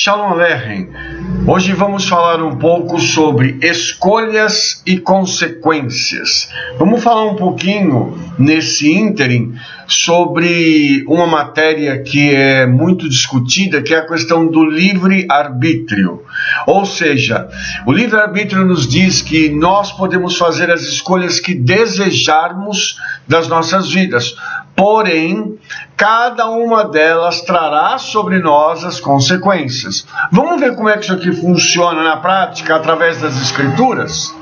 Shalom Aleichem. Hoje vamos falar um pouco sobre escolhas e consequências. Vamos falar um pouquinho nesse ínterim sobre uma matéria que é muito discutida, que é a questão do livre-arbítrio. Ou seja, o livre-arbítrio nos diz que nós podemos fazer as escolhas que desejarmos das nossas vidas. Porém, cada uma delas trará sobre nós as consequências. Vamos ver como é que isso aqui funciona na prática através das Escrituras?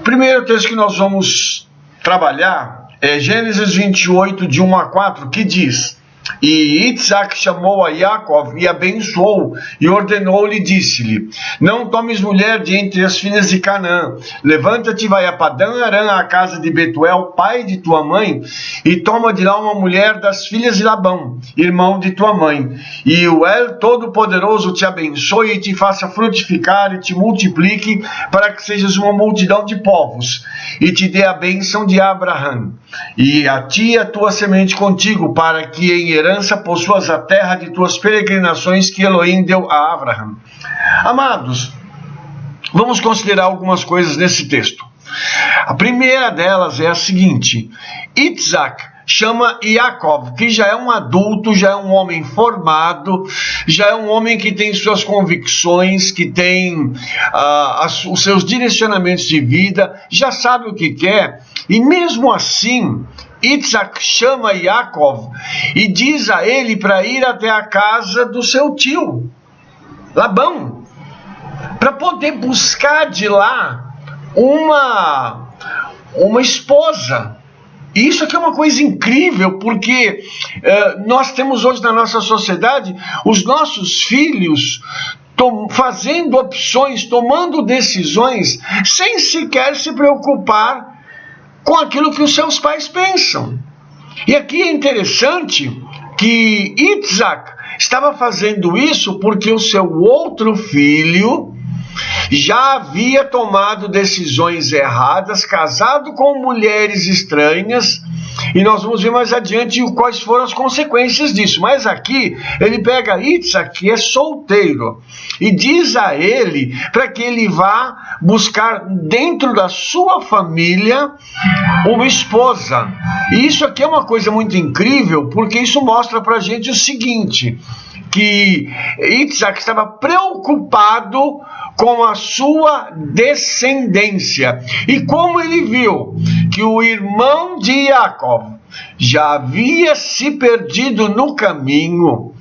O primeiro texto que nós vamos trabalhar é Gênesis 28, de 1 a 4, que diz: E Isaac chamou a Yaakov e abençoou, e ordenou-lhe, disse-lhe: Não tomes mulher de entre as filhas de Canaã. Levanta-te e vai a Padã Arã, à casa de Betuel, pai de tua mãe, e toma de lá uma mulher das filhas de Labão, irmão de tua mãe. E o El Todo-Poderoso te abençoe e te faça frutificar e te multiplique, para que sejas uma multidão de povos, e te dê a bênção de Abraão, e a ti e a tua semente contigo, para que em herança possuas a terra de tuas peregrinações que Elohim deu a Abraão. Amados, vamos considerar algumas coisas nesse texto. A primeira delas é a seguinte: Isaac chama Yaakov, que já é um adulto, já é um homem formado, já é um homem que tem suas convicções, que tem os seus direcionamentos de vida, já sabe o que quer, e mesmo assim, Isaac chama Yaakov e diz a ele para ir até a casa do seu tio, Labão, para poder buscar de lá uma esposa. E isso aqui é uma coisa incrível, porque nós temos hoje na nossa sociedade os nossos filhos fazendo opções, tomando decisões, sem sequer se preocupar com aquilo que os seus pais pensam. E aqui é interessante que Isaac estava fazendo isso porque o seu outro filho já havia tomado decisões erradas, casado com mulheres estranhas, e nós vamos ver mais adiante quais foram as consequências disso. Mas aqui ele pega Isaac, que é solteiro, e diz a ele para que ele vá buscar dentro da sua família uma esposa. E isso aqui é uma coisa muito incrível, porque isso mostra para a gente o seguinte, que Isaac estava preocupado com a sua descendência. E como ele viu que o irmão de Yaakov já havia se perdido no caminho,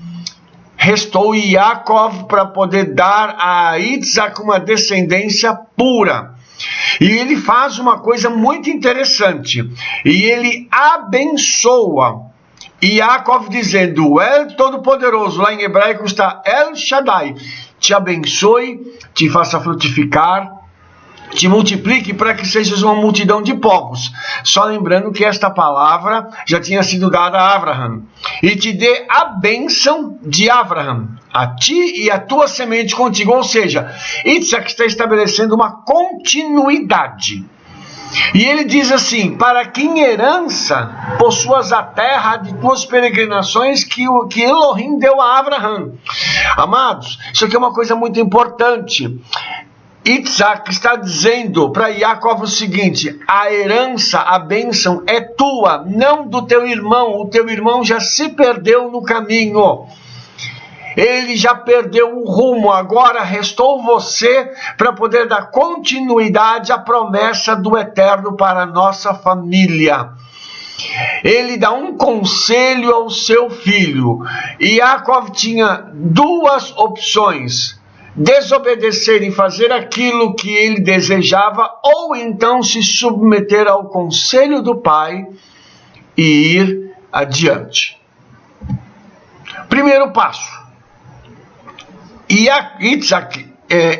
restou Yaakov para poder dar a Isaac uma descendência pura. E ele faz uma coisa muito interessante, e ele abençoa Yaakov dizendo: o El Todo-Poderoso, lá em hebraico está El Shaddai, te abençoe, te faça frutificar, te multiplique para que sejas uma multidão de povos. Só lembrando que esta palavra já tinha sido dada a Abraão. E te dê a bênção de Abraão, a ti e a tua semente contigo. Ou seja, Isaac está estabelecendo uma continuidade. E ele diz assim: para que em herança possuas a terra de tuas peregrinações que Elohim deu a Abraão. Amados, isso aqui é uma coisa muito importante. Isaac está dizendo para Yaakov o seguinte: a herança, a bênção é tua, não do teu irmão. O teu irmão já se perdeu no caminho. Ele já perdeu o rumo, agora restou você para poder dar continuidade à promessa do Eterno para a nossa família. Ele dá um conselho ao seu filho. E Yaakov tinha duas opções: desobedecer e fazer aquilo que ele desejava, ou então se submeter ao conselho do pai e ir adiante. Primeiro passo: Isaac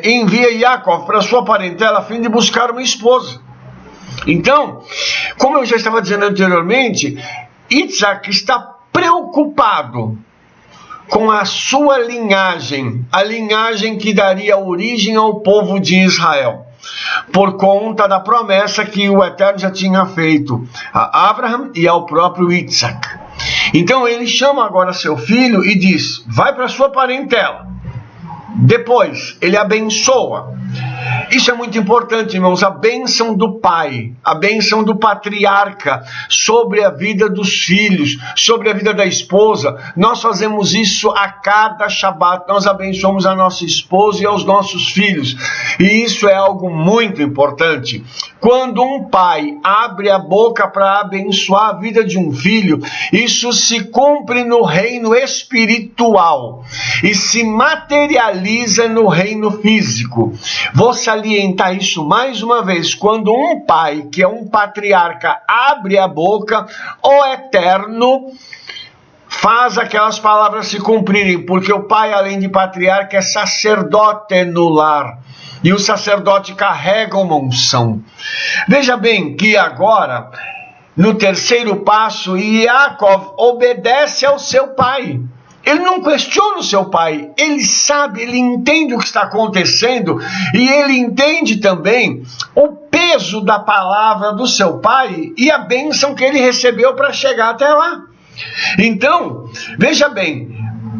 envia Yaakov para sua parentela a fim de buscar uma esposa. Então, como eu já estava dizendo anteriormente, Isaac está preocupado com a sua linhagem, a linhagem que daria origem ao povo de Israel, por conta da promessa que o Eterno já tinha feito a Abraão e ao próprio Isaac. Então ele chama agora seu filho e diz: vai para sua parentela. Depois, ele abençoa. Isso é muito importante, irmãos, a bênção do pai, a bênção do patriarca sobre a vida dos filhos, sobre a vida da esposa. Nós fazemos isso a cada Shabat, nós abençoamos a nossa esposa e aos nossos filhos. E isso é algo muito importante. Quando um pai abre a boca para abençoar a vida de um filho, isso se cumpre no reino espiritual e se materializa no reino físico. Vou salientar isso mais uma vez. Quando um pai, que é um patriarca, abre a boca, o Eterno faz aquelas palavras se cumprirem, porque o pai, além de patriarca, é sacerdote no lar. E o sacerdote carrega uma unção. Veja bem que agora, no terceiro passo, Yaakov obedece ao seu pai. Ele não questiona o seu pai, ele sabe, ele entende o que está acontecendo e ele entende também o peso da palavra do seu pai e a bênção que ele recebeu para chegar até lá. Então, veja bem,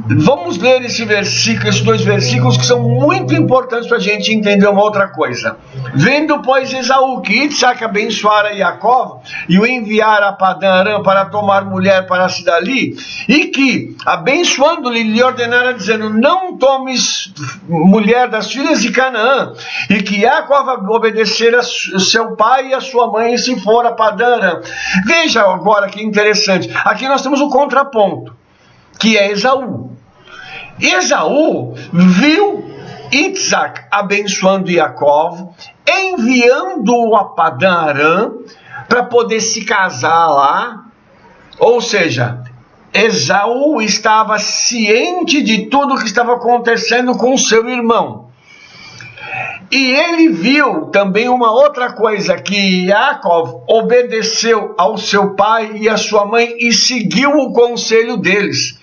vamos ler esses dois versículos que são muito importantes para a gente entender uma outra coisa. Vendo, pois, Esaú que Itzac abençoara Yaakov e o enviara a Padã Aram para tomar mulher para si dali, e que, abençoando-lhe, lhe ordenara, dizendo: não tomes mulher das filhas de Canaã, e que Yaakov obedecera seu pai e a sua mãe e se for a Padã Aram. Veja agora que interessante, aqui nós temos o contraponto, que é Esaú. Esaú viu Itzac abençoando Yaakov, enviando-o a Padã Aram para poder se casar lá. Ou seja, Esaú estava ciente de tudo o que estava acontecendo com seu irmão. E ele viu também uma outra coisa, que Yaakov obedeceu ao seu pai e à sua mãe e seguiu o conselho deles.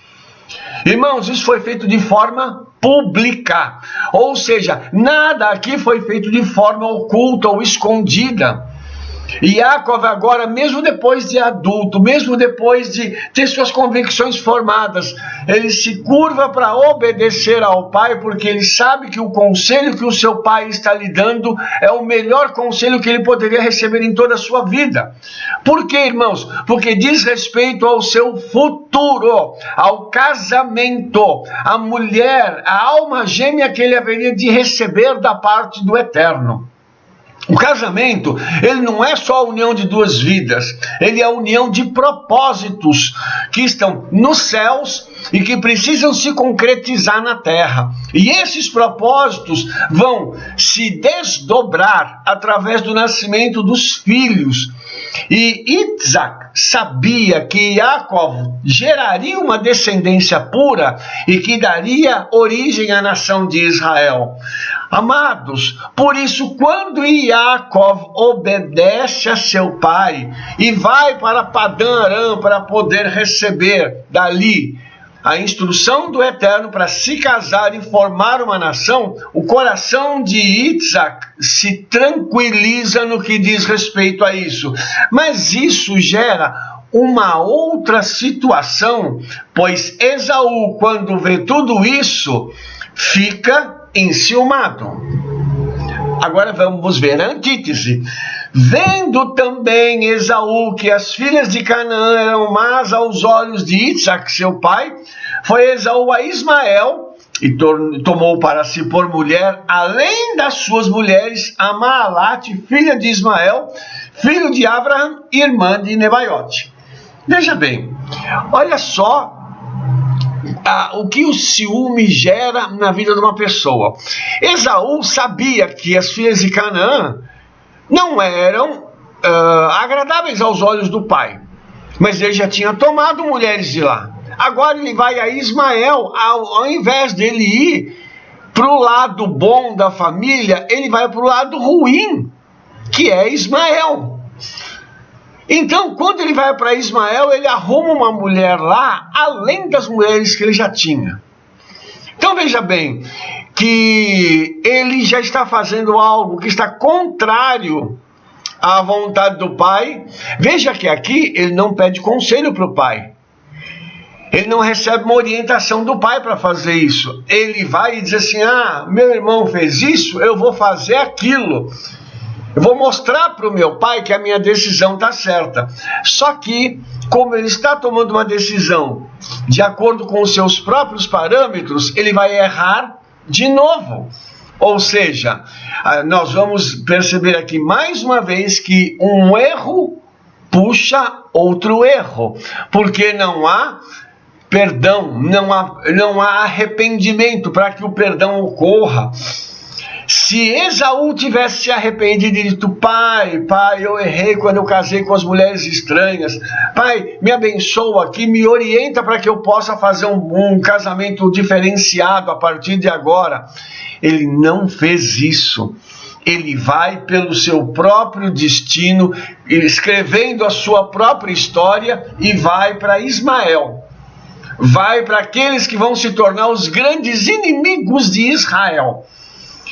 Irmãos, isso foi feito de forma pública, ou seja, nada aqui foi feito de forma oculta ou escondida. E Yaakov agora, mesmo depois de adulto, mesmo depois de ter suas convicções formadas, ele se curva para obedecer ao pai, porque ele sabe que o conselho que o seu pai está lhe dando é o melhor conselho que ele poderia receber em toda a sua vida. Por quê, irmãos? Porque diz respeito ao seu futuro, ao casamento, a mulher, a alma gêmea que ele haveria de receber da parte do Eterno. O casamento, ele não é só a união de duas vidas, ele é a união de propósitos que estão nos céus e que precisam se concretizar na terra. E esses propósitos vão se desdobrar através do nascimento dos filhos. E Itzac sabia que Yaakov geraria uma descendência pura e que daria origem à nação de Israel. Amados, por isso, quando Yaakov obedece a seu pai e vai para Padã Aram para poder receber dali a instrução do Eterno para se casar e formar uma nação, o coração de Itzac se tranquiliza no que diz respeito a isso. Mas isso gera uma outra situação, pois Esaú, quando vê tudo isso, fica enciumado. Agora vamos ver a antítese. Vendo também Esaú que as filhas de Canaã eram más aos olhos de Itzac, seu pai, foi Esaú a Ismael e tomou para si por mulher, além das suas mulheres, a Maalate, filha de Ismael, filho de Abraham, irmã de Nebaiote. Veja bem, olha só o que o ciúme gera na vida de uma pessoa. Esaú sabia que as filhas de Canaã não eram agradáveis aos olhos do pai, mas ele já tinha tomado mulheres de lá. Agora ele vai a Ismael, ao invés dele ir para o lado bom da família, ele vai para o lado ruim, que é Ismael. Então, quando ele vai para Ismael, ele arruma uma mulher lá, além das mulheres que ele já tinha. Então veja bem, que ele já está fazendo algo que está contrário à vontade do pai. Veja que aqui ele não pede conselho para o pai. Ele não recebe uma orientação do pai para fazer isso. Ele vai e diz assim: meu irmão fez isso, eu vou fazer aquilo. Eu vou mostrar para o meu pai que a minha decisão está certa. Só que, como ele está tomando uma decisão de acordo com os seus próprios parâmetros, ele vai errar de novo. Ou seja, nós vamos perceber aqui mais uma vez que um erro puxa outro erro, porque não há perdão, não há arrependimento para que o perdão ocorra. Se Esaú tivesse se arrependido e dito: pai, eu errei quando eu casei com as mulheres estranhas, pai, me abençoa aqui, me orienta para que eu possa fazer um casamento diferenciado a partir de agora. Ele não fez isso. Ele vai pelo seu próprio destino, escrevendo a sua própria história, e vai para Ismael. Vai para aqueles que vão se tornar os grandes inimigos de Israel.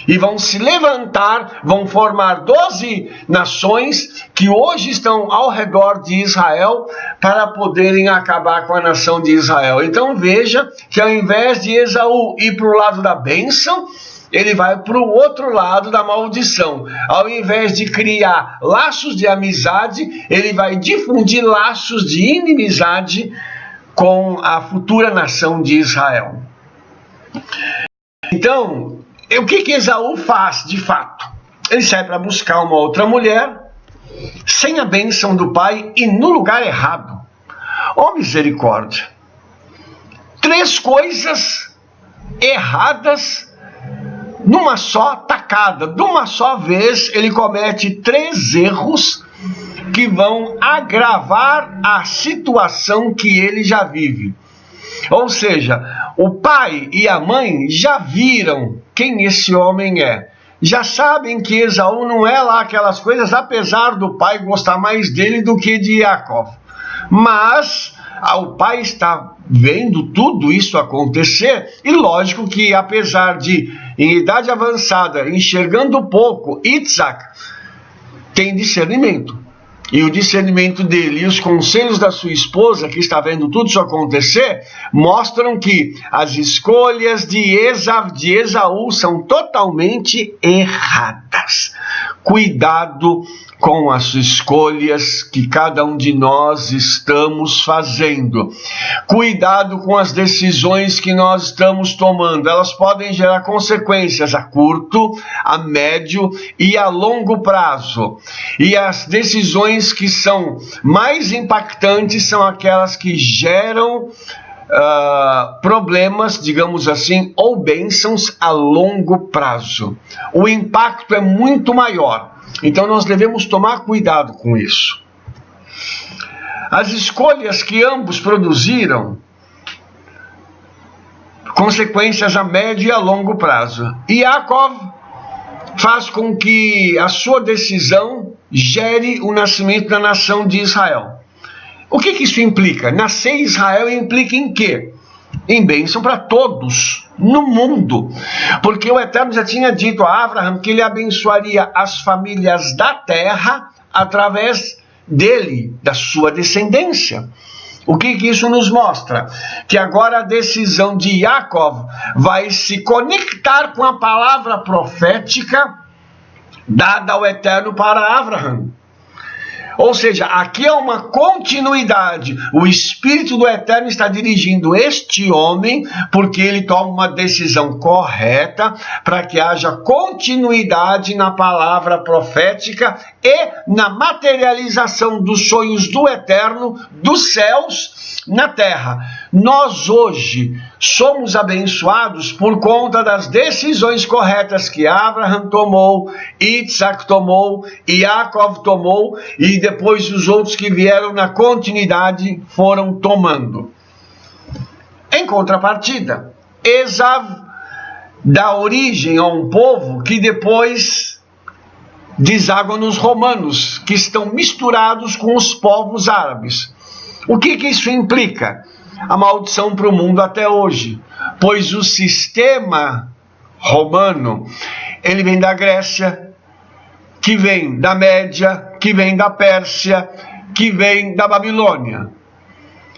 E vão se levantar, vão formar 12 nações que hoje estão ao redor de Israel para poderem acabar com a nação de Israel. Então veja que ao invés de Esaú ir para o lado da bênção, ele vai para o outro lado da maldição. Ao invés de criar laços de amizade, ele vai difundir laços de inimizade com a futura nação de Israel. Então, o que Esaú faz de fato? Ele sai para buscar uma outra mulher, sem a bênção do pai e no lugar errado. Oh, misericórdia! 3 coisas erradas numa só tacada. De uma só vez, ele comete 3 erros que vão agravar a situação que ele já vive. Ou seja, o pai e a mãe já viram quem esse homem é. Já sabem que Esaú não é lá aquelas coisas, apesar do pai gostar mais dele do que de Jacó. Mas o pai está vendo tudo isso acontecer, e lógico que, apesar de, em idade avançada, enxergando pouco, Isaac tem discernimento. E o discernimento dele e os conselhos da sua esposa, que está vendo tudo isso acontecer, mostram que as escolhas de Esaú são totalmente erradas. Cuidado com as escolhas que cada um de nós estamos fazendo. Cuidado com as decisões que nós estamos tomando. Elas podem gerar consequências a curto, a médio e a longo prazo. E as decisões que são mais impactantes são aquelas que geram problemas, digamos assim, ou bênçãos a longo prazo. O impacto é muito maior. Então nós devemos tomar cuidado com isso. As escolhas que ambos produziram, consequências a médio e a longo prazo. E Jacó faz com que a sua decisão gere o nascimento da nação de Israel. O que isso implica? Nascer Israel implica em quê? Em bênção para todos no mundo, porque o Eterno já tinha dito a Abraão que ele abençoaria as famílias da terra através dele, da sua descendência. O que isso nos mostra? Que agora a decisão de Jacó vai se conectar com a palavra profética dada ao Eterno para Abraão. Ou seja, aqui é uma continuidade. O Espírito do Eterno está dirigindo este homem, porque ele toma uma decisão correta para que haja continuidade na palavra profética e na materialização dos sonhos do Eterno, dos céus na terra. Nós hoje somos abençoados por conta das decisões corretas que Abraão tomou, Isaac tomou, Jacó tomou, e depois os outros que vieram na continuidade foram tomando. Em contrapartida, Esaú dá origem a um povo que depois deságua nos romanos, que estão misturados com os povos árabes. O que isso implica? A maldição para o mundo até hoje, pois o sistema romano, ele vem da Grécia, que vem da Média, que vem da Pérsia, que vem da Babilônia.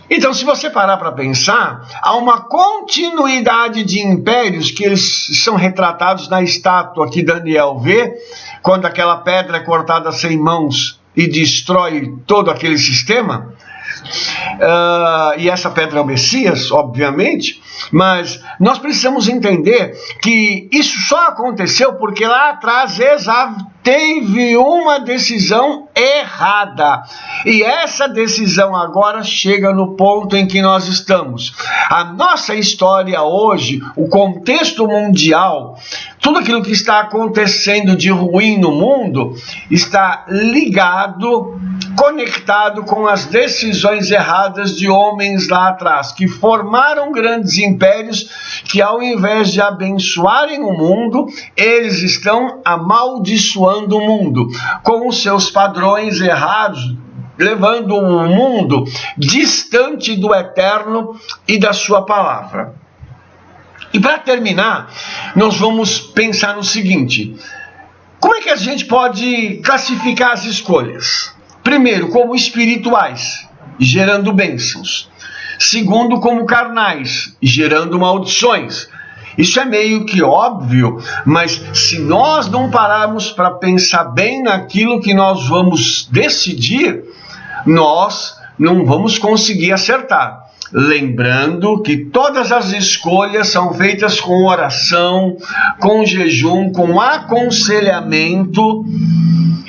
Então, se você parar para pensar, há uma continuidade de impérios que eles são retratados na estátua que Daniel vê, quando aquela pedra é cortada sem mãos e destrói todo aquele sistema. E essa pedra é o Messias, obviamente, mas nós precisamos entender que isso só aconteceu porque lá atrás teve uma decisão errada, e essa decisão agora chega no ponto em que nós estamos. A nossa história hoje, o contexto mundial, tudo aquilo que está acontecendo de ruim no mundo está ligado, conectado com as decisões erradas de homens lá atrás, que formaram grandes impérios que, ao invés de abençoarem o mundo, eles estão amaldiçoando o mundo com os seus padrões errados, levando o mundo distante do eterno e da sua palavra. E para terminar, nós vamos pensar no seguinte: como é que a gente pode classificar as escolhas? Primeiro, como espirituais, gerando bênçãos. Segundo, como carnais, gerando maldições. Isso é meio que óbvio, mas se nós não pararmos para pensar bem naquilo que nós vamos decidir, nós não vamos conseguir acertar. Lembrando que todas as escolhas são feitas com oração, com jejum, com aconselhamento.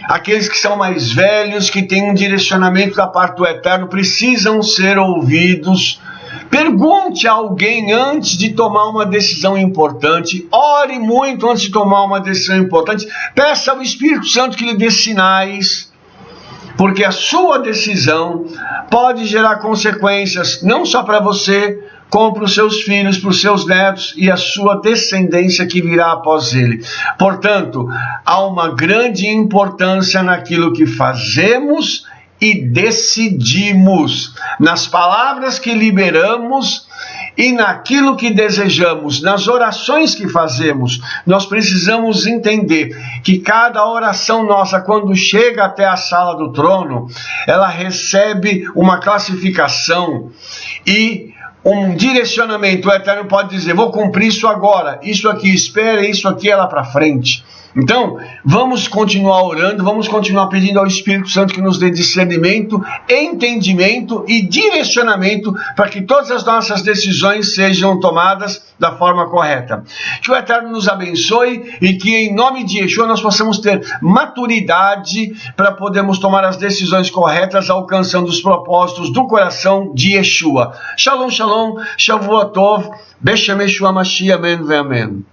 Aqueles que são mais velhos, que têm um direcionamento da parte do Eterno, precisam ser ouvidos. Pergunte a alguém antes de tomar uma decisão importante. Ore muito antes de tomar uma decisão importante. Peça ao Espírito Santo que lhe dê sinais, porque a sua decisão pode gerar consequências não só para você, como para os seus filhos, para os seus netos e a sua descendência que virá após ele. Portanto, há uma grande importância naquilo que fazemos e decidimos, nas palavras que liberamos e naquilo que desejamos, nas orações que fazemos. Nós precisamos entender que cada oração nossa, quando chega até a sala do trono, ela recebe uma classificação e um direcionamento. O Eterno pode dizer: vou cumprir isso agora, isso aqui espera, isso aqui é lá para frente. Então, vamos continuar orando, vamos continuar pedindo ao Espírito Santo que nos dê discernimento, entendimento e direcionamento para que todas as nossas decisões sejam tomadas da forma correta. Que o Eterno nos abençoe e que, em nome de Yeshua, nós possamos ter maturidade para podermos tomar as decisões corretas, alcançando os propósitos do coração de Yeshua. Shalom, shalom, Shavuot Tov, Beshem Yeshua Mashiach, amém, amém.